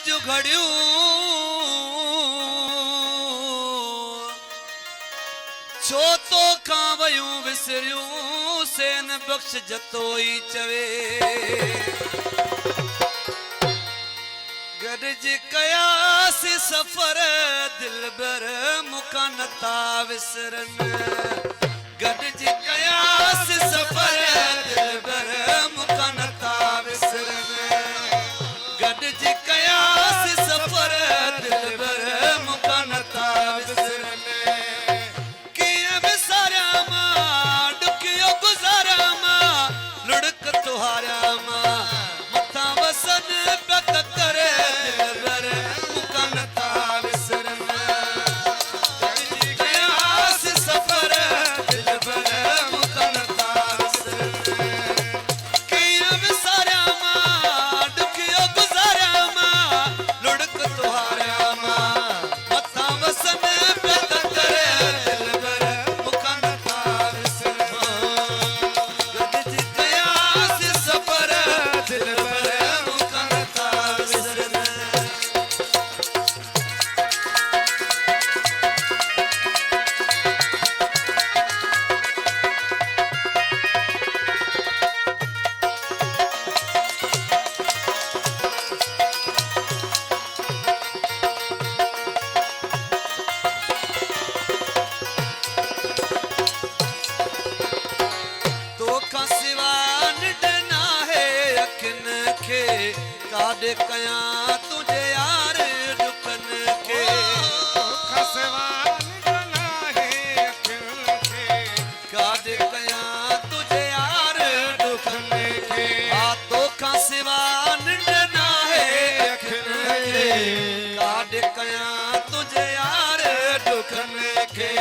जुघड़ियूं छो तो खां वयूं विसरियूं सेन बख्श जतोई चवे गॾिज कयासी सफ़र दिलबर मुखां नथा विसरनि गॾिज कयासी सफ़र दिलबर मुखां नथा विसरनि गॾिज कयासी सफ़र दिलबर मुखां नथा विसरनि कीअं विसारियां मां ॾुखियो गुज़ारियां मां लुड़क तुहारियां मां मथां वसनि पक करे दिलबर मुखां नथा विसरनि गॾिज कयासी सफ़र दिलबर मुखां नथा विसरनि कीअं विसारियां मां ॾुखियो गुज़ारियां मां लुड़क तुहारियां मां मथां वसनि पक करे दिलबर मुखां नथा विसरनि गॾिज कयासी सफ़र दिलबर मुखां नथा विसरनि तोखां सिवा निड नाहे अखियुनि खे काॾे कयां तुंहिंजे यार ॾुखनि खे तोखां सिवा निड नाहे अखियुनि खे काॾे कयां तुंहिंजे यार ॾुखनि खे हा तोखां सिवा निड नाहे अखियुनि खे काॾे कयां तुंहिंजे यार ॾुखनि खे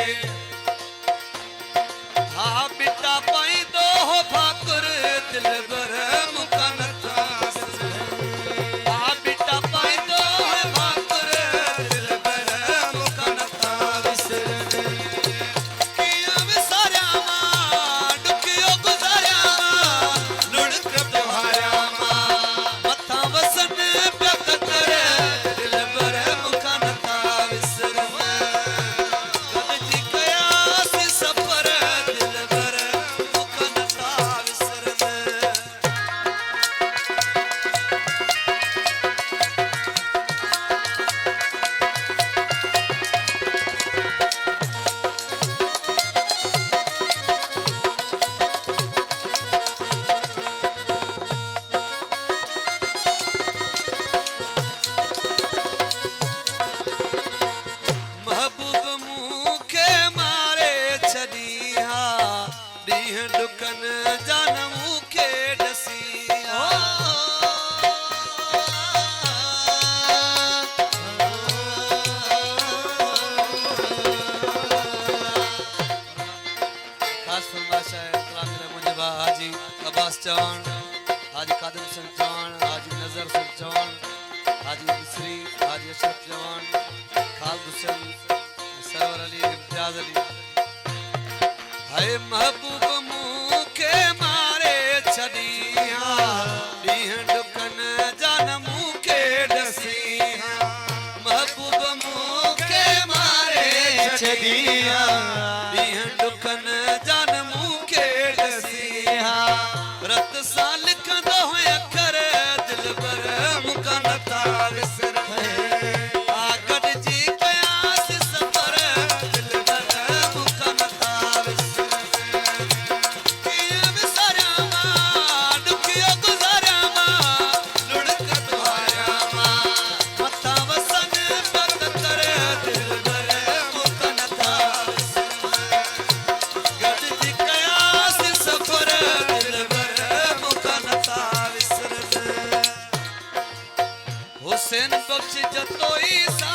हा बिटा पाईंदो हो भाकुर दिलबर मुखां नथा विसरनि हा बिटा पाईंदो हो भाकुर दिलबर मुखां नथा विसरनि कीअं विसारियां मां ॾुखियो गुज़ारियां मां लुड़क तुहारियां मां मथां वसनि पक करे दिलबर मुखां नथा विसरनि गॾिज कयासी सफ़र दिलबर मुखां नथा विसरनि महबूब मूंखे मारे छॾी हा ॾींहं ॾुकनि जान मूंखे ॾसी हा ख़ासि फरमाइश आहे कलाकार मुंहिंजे भाउ हाजी अब्बास चौहान हाजी कादिर हुसैन चौहान हाजी नज़र हुसैन चौहान हाजी मिस्री हाजी अशरफ चौहान खालिद हुसैन सरवर अली इम्तियाज अली हाय महबूब मूंखे मारे छॾी हा ॾींहं ॾुकनि जान मूंखे ॾसी हा महबूब मूंखे मारे छॾी हा ॾींहं ॾुकनि जान मूंखे ॾसी हा रत सां लिखंदो हुय अखर दिलबर मुखां नथा विसरनि हा गॾिजी कयासी सफ़र दिलबर मुखां नथा विसरनि कीअं विसारियां मां ॾुखियो गुज़ारियां मां लुड़क तुहारियां मां मथां वसनि पक करे दिलबर मुखां नथा विसरनि गॾिजी कयासी सफ़र दिलबर मुखां नथा विसरनि हुसैन बख्श जतोई सा